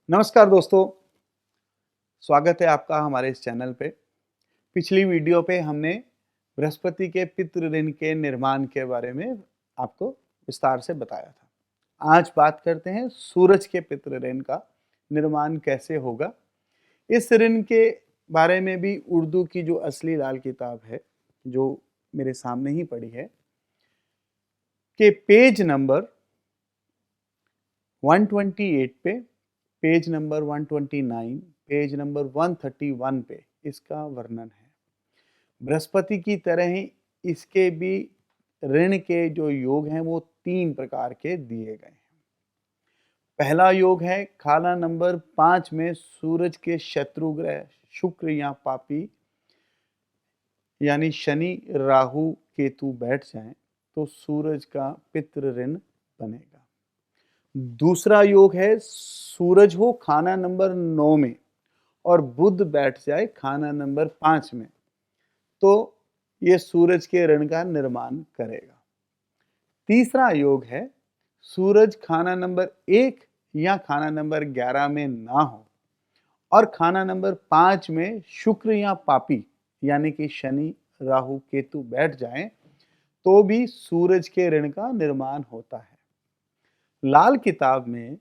नमस्कार दोस्तों, स्वागत है आपका हमारे इस चैनल पे। पिछली वीडियो पे हमने बृहस्पति के पितृ ऋण के निर्माण के बारे में आपको विस्तार से बताया था। आज बात करते हैं सूरज के पितृ ऋण का निर्माण कैसे होगा। इस ऋण के बारे में भी उर्दू की जो असली लाल किताब है, जो मेरे सामने ही पड़ी है, कि पेज नंबर 128 पे, पेज नंबर 129, पेज नंबर 131 पे इसका वर्णन है। बृहस्पति की तरह ही इसके भी ऋण के जो योग हैं वो 3 प्रकार के दिए गए हैं। पहला योग है खाना नंबर 5 में सूरज के शत्रु ग्रह शुक्र या पापी यानी शनि, राहु, केतु बैठ जाएं तो सूरज का पितृ ऋण बनेगा। दूसरा योग है सूरज हो खाना नंबर 9 में और बुध बैठ जाए खाना नंबर 5 में, तो ये सूरज के ऋण का निर्माण करेगा। तीसरा योग है सूरज खाना नंबर 1 या खाना नंबर 11 में ना हो और खाना नंबर 5 में शुक्र या पापी यानी कि शनि, राहु, केतु बैठ जाएं तो भी सूरज के ऋण का निर्माण होता है। लाल किताब में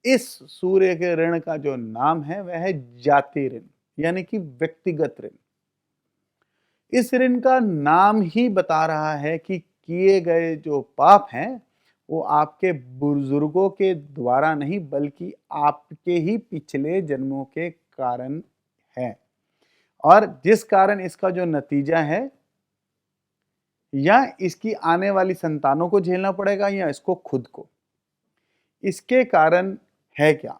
इस सूर्य के ऋण का जो नाम है वह है जाति ऋण यानी कि व्यक्तिगत ऋण। इस ऋण का नाम ही बता रहा है कि किए गए जो पाप हैं वो आपके बुजुर्गों के द्वारा नहीं बल्कि आपके ही पिछले जन्मों के कारण है, और जिस कारण इसका जो नतीजा है या इसकी आने वाली संतानों को झेलना पड़ेगा या इसको खुद को। इसके कारण है क्या?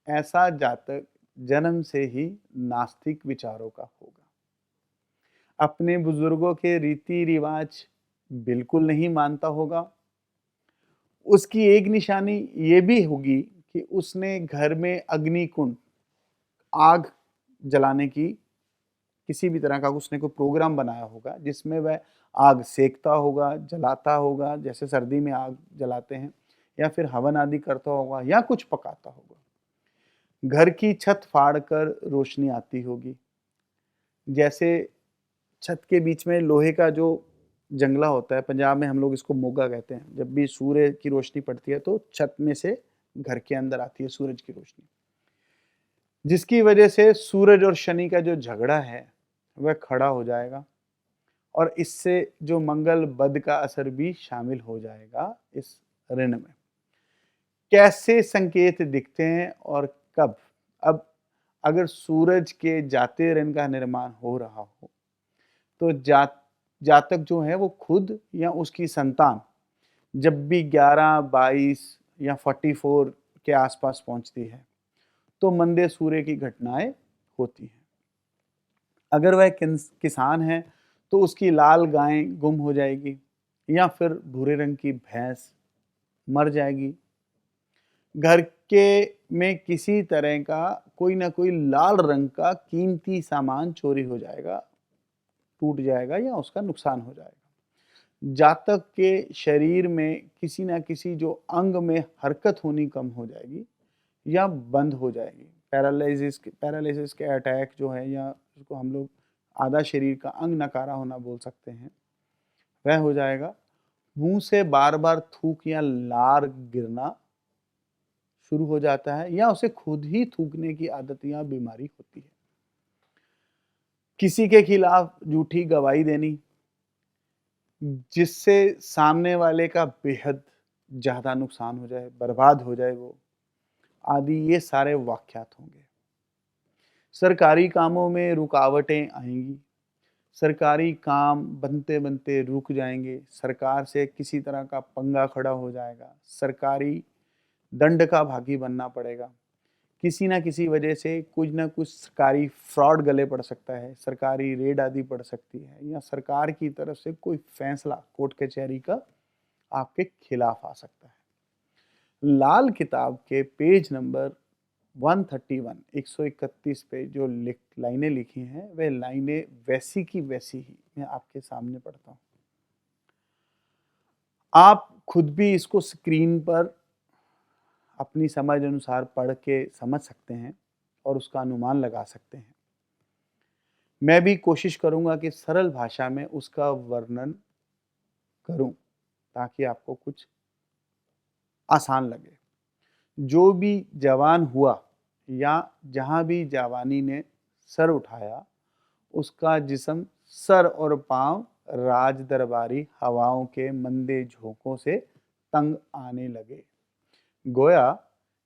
ऐसा जातक जन्म से ही नास्तिक विचारों का होगा, अपने बुजुर्गों के रीति रिवाज बिल्कुल नहीं मानता होगा। उसकी एक निशानी ये भी होगी कि उसने घर में अग्नि कुंड, आग जलाने की किसी भी तरह का उसने कोई प्रोग्राम बनाया होगा जिसमें वह आग सेकता होगा, जलाता होगा, जैसे सर्दी में आग जलाते हैं, या फिर हवन आदि करता होगा या कुछ पकाता होगा। घर की छत फाड़कर रोशनी आती होगी, जैसे छत के बीच में लोहे का जो जंगला होता है, पंजाब में हम लोग इसको मोगा कहते हैं। जब भी सूर्य की रोशनी पड़ती है तो छत में से घर के अंदर आती है सूरज की रोशनी, जिसकी वजह से सूरज और शनि का जो झगड़ा है वह खड़ा हो जाएगा और इससे जो मंगल बद का असर भी शामिल हो जाएगा इस ऋण में। कैसे संकेत दिखते हैं और कब? अब अगर सूरज के जाते ऋण का निर्माण हो रहा हो तो जातक जो है वो खुद या उसकी संतान जब भी 11, 22 या 44 के आसपास पहुंचती है तो मंदे सूर्य की घटनाएं होती हैं। अगर वह किसान है तो उसकी लाल गाय गुम हो जाएगी या फिर भूरे रंग की भैंस मर जाएगी। घर के में किसी तरह का कोई ना कोई लाल रंग का कीमती सामान चोरी हो जाएगा, टूट जाएगा या उसका नुकसान हो जाएगा। जातक के शरीर में किसी ना किसी जो अंग में हरकत होनी कम हो जाएगी या बंद हो जाएगी। पैरालिसिस के अटैक जो है, या उसको हम लोग आधा शरीर का अंग नकारा होना बोल सकते हैं, वह हो जाएगा। मुंह से बार बार थूक या लार गिरना शुरू हो जाता है या उसे खुद ही थूकने की आदत या बीमारी होती है। किसी के खिलाफ झूठी गवाही देनी जिससे सामने वाले का बेहद ज़्यादा नुकसान हो जाए, बर्बाद हो जाए वो, आदि ये सारे वाक़यात होंगे। सरकारी कामों में रुकावटें आएँगी, सरकारी काम बनते-बनते रुक जाएँगे, सरकार से किसी तरह का पंगा खड़ा हो जाएगा, सरकारी दंड का भागी बनना पड़ेगा। किसी न किसी वजह से कुछ न कुछ सरकारी फ्रॉड गले पड़ सकता है, सरकारी रेड आदि पड़ सकती है या सरकार की तरफ से कोई फैसला कोर्ट कचहरी का आपके खिलाफ आ सकता है। लाल किताब के पेज नंबर 131 131 पे जो लाइनें लिखी हैं वह लाइनें वैसी की वैसी ही मैं आपके सामने पढ़ता हूँ। आप खुद भी इसको स्क्रीन पर अपनी समझ अनुसार पढ़ के समझ सकते हैं और उसका अनुमान लगा सकते हैं। मैं भी कोशिश करूँगा कि सरल भाषा में उसका वर्णन करूँ ताकि आपको कुछ आसान लगे। जो भी जवान हुआ या जहाँ भी जवानी ने सर उठाया, उसका जिस्म, सर और पाँव राज दरबारी हवाओं के मंदे झोंकों से तंग आने लगे। गोया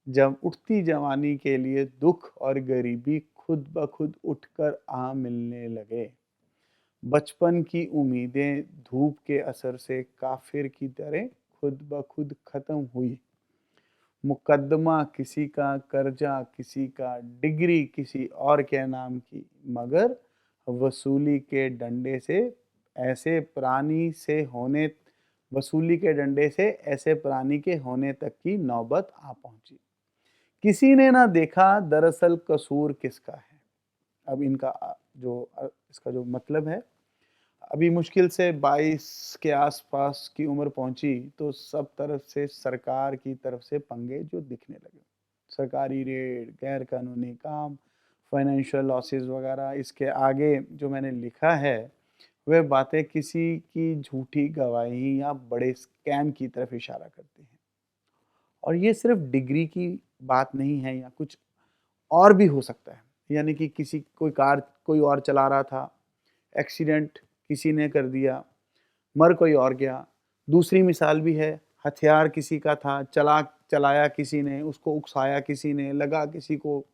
जब उठती जवानी के लिए दुख और गरीबी खुद ब खुद उठकर आ मिलने लगे। बचपन की उम्मीदें धूप के असर से काफिर की तरह खुद ब खुद खत्म हुई। मुकदमा किसी का, कर्जा किसी का, डिग्री किसी और के नाम की, मगर वसूली के डंडे से ऐसे प्राणी से होने वसूली के डंडे से ऐसे प्राणी के होने तक की नौबत आ पहुंची। किसी ने ना देखा दरअसल कसूर किसका है। अब इसका जो मतलब है, अभी मुश्किल से 22 के आसपास की उम्र पहुंची तो सब तरफ से सरकार की तरफ से पंगे जो दिखने लगे। सरकारी रेड, गैर कानूनी काम, फाइनेंशियल लॉसेस वगैरह। इसके आगे जो मैंने लिखा है वह बातें किसी की झूठी गवाही या बड़े स्कैम की तरफ इशारा करती हैं। और ये सिर्फ डिग्री की बात नहीं है, या कुछ और भी हो सकता है। यानी कि कोई कार कोई और चला रहा था, एक्सीडेंट किसी ने कर दिया, मर कोई और गया। दूसरी मिसाल भी है, हथियार किसी का था, चलाया किसी ने, उसको उकसाया किसी ने, लगा किसी को।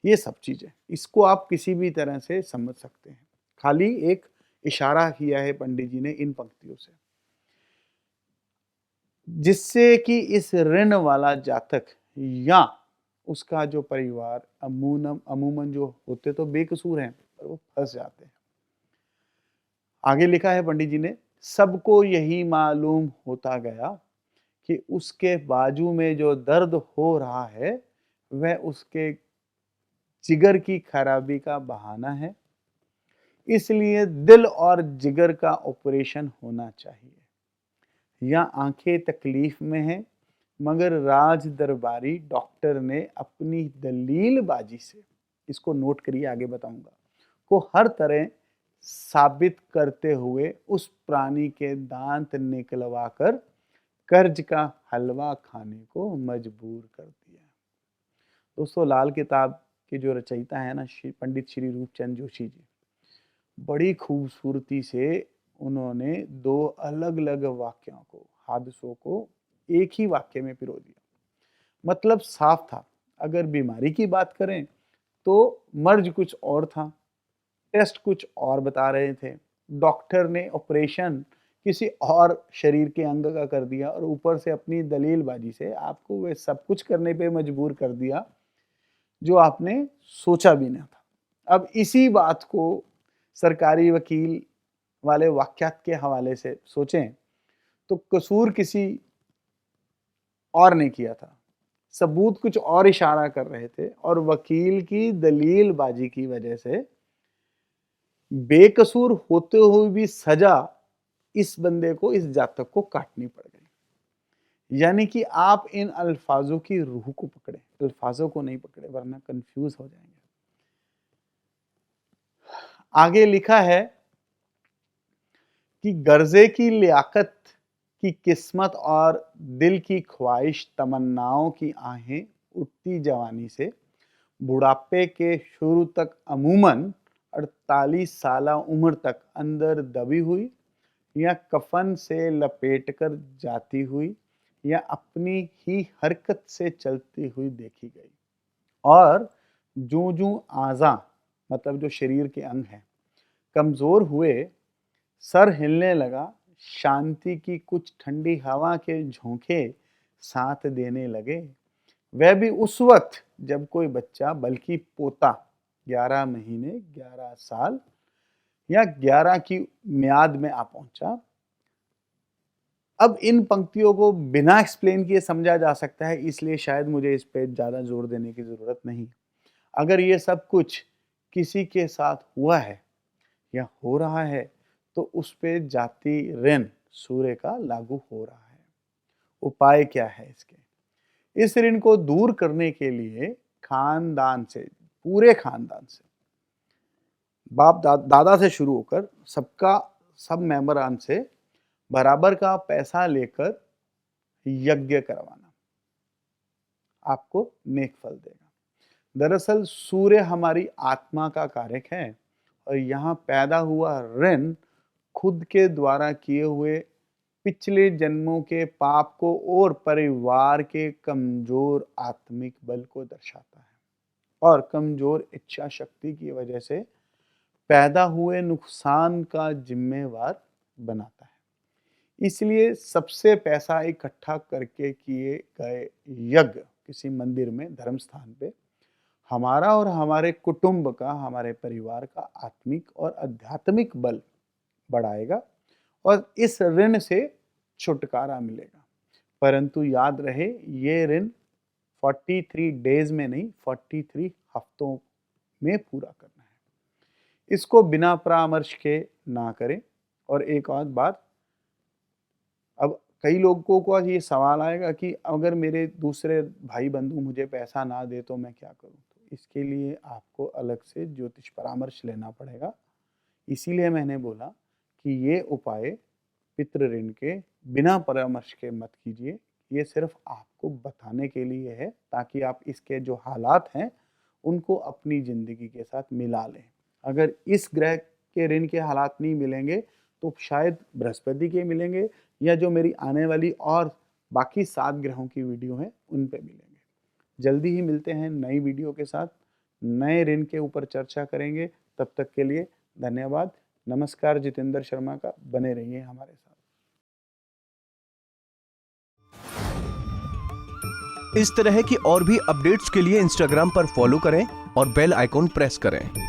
ये सब चीज़ें, इसको आप किसी भी तरह से समझ सकते हैं। खाली एक इशारा किया है पंडित जी ने इन पंक्तियों से, जिससे कि इस ऋण वाला जातक या उसका जो परिवार अमूमन जो होते तो बेकसूर हैं, पर वो फंस जाते हैं। आगे लिखा है पंडित जी ने, सबको यही मालूम होता गया कि उसके बाजू में जो दर्द हो रहा है वह उसके जिगर की खराबी का बहाना है, इसलिए दिल और जिगर का ऑपरेशन होना चाहिए। या आंखें तकलीफ में हैं, मगर राज दरबारी डॉक्टर ने अपनी दलीलबाजी से, इसको नोट करिए आगे बताऊंगा, को हर तरह साबित करते हुए उस प्राणी के दांत निकलवाकर कर्ज का हलवा खाने को मजबूर कर दिया। दोस्तों, लाल किताब के जो रचयिता है ना, पंडित श्री रूपचंद जोशी जी, बड़ी खूबसूरती से उन्होंने दो अलग अलग वाक्यों को, हादसों को एक ही वाक्य में पिरो दिया। मतलब साफ था। अगर बीमारी की बात करें तो मर्ज कुछ और था, टेस्ट कुछ और बता रहे थे, डॉक्टर ने ऑपरेशन किसी और शरीर के अंग का कर दिया, और ऊपर से अपनी दलीलबाजी से आपको वह सब कुछ करने पे मजबूर कर दिया जो आपने सोचा भी ना था। अब इसी बात को सरकारी वकील वाले वाक्यात के हवाले से सोचें तो कसूर किसी और ने किया था, सबूत कुछ और इशारा कर रहे थे, और वकील की दलीलबाजी की वजह से बेकसूर होते हुए भी सजा इस बंदे को, इस जातक को काटनी पड़ गई। यानी कि आप इन अल्फाजों की रूह को पकड़े, अल्फाजों को नहीं पकड़े, वरना कंफ्यूज हो जाएंगे। आगे लिखा है कि गर्जे की लियाकत की किस्मत और दिल की ख्वाहिश तमन्नाओं की आहें उठती जवानी से बुढ़ापे के शुरू तक अमूमन 48 साल उम्र तक अंदर दबी हुई, या कफन से लपेटकर जाती हुई, या अपनी ही हरकत से चलती हुई देखी गई। और जूं जूं आज़ा, मतलब जो शरीर के अंग हैं, कमजोर हुए, सर हिलने लगा, शांति की कुछ ठंडी हवा के झोंके साथ देने लगे। वह भी उस वक्त जब कोई बच्चा, बल्कि पोता, 11 महीने, 11 साल या 11 की मियाद में आ पहुंचा। अब इन पंक्तियों को बिना एक्सप्लेन किए समझा जा सकता है, इसलिए शायद मुझे इस पे ज़्यादा जोर देने की ज़रूरत नहीं। अगर ये सब कुछ किसी के साथ हुआ है या हो रहा है तो उस पे जाति ऋण सूर्य का लागू हो रहा है। उपाय क्या है इसके? इस ऋण को दूर करने के लिए खानदान से, पूरे खानदान से, बाप दादा से शुरू होकर सब मेंबरान से बराबर का पैसा लेकर यज्ञ करवाना आपको नेक फल देगा। दरअसल सूर्य हमारी आत्मा का कारक है और यहाँ पैदा हुआ ऋण खुद के द्वारा किए हुए पिछले जन्मों के पाप को और परिवार के कमजोर आत्मिक बल को दर्शाता है और कमजोर इच्छा शक्ति की वजह से पैदा हुए नुकसान का जिम्मेवार बनाता है। इसलिए सबसे पैसा इकट्ठा करके किए गए यज्ञ किसी मंदिर में, धर्म स्थान पे, हमारा और हमारे कुटुंब का, हमारे परिवार का आत्मिक और आध्यात्मिक बल बढ़ाएगा और इस ऋण से छुटकारा मिलेगा। परंतु याद रहे, ये ऋण 43 डेज में नहीं, 43 हफ्तों में पूरा करना है। इसको बिना परामर्श के ना करें। और एक और बात, अब कई लोगों को ये सवाल आएगा कि अगर मेरे दूसरे भाई बंधु मुझे पैसा ना दे तो मैं क्या करूं? तो इसके लिए आपको अलग से ज्योतिष परामर्श लेना पड़ेगा। इसीलिए मैंने बोला कि ये उपाय पितृ ऋण के बिना परामर्श के मत कीजिए। ये सिर्फ आपको बताने के लिए है ताकि आप इसके जो हालात हैं उनको अपनी ज़िंदगी के साथ मिला लें। अगर इस ग्रह के ऋण के हालात नहीं मिलेंगे तो शायद बृहस्पति के मिलेंगे या जो मेरी आने वाली और बाकी 7 ग्रहों की वीडियो हैं उन पे मिलेंगे। जल्दी ही मिलते हैं नई वीडियो के साथ, नए ऋण के ऊपर चर्चा करेंगे। तब तक के लिए धन्यवाद। नमस्कार। जितेंद्र शर्मा का। बने रहिए हमारे साथ। इस तरह की और भी अपडेट्स के लिए इंस्टाग्राम पर फॉलो करें और बेल आइकॉन प्रेस करें।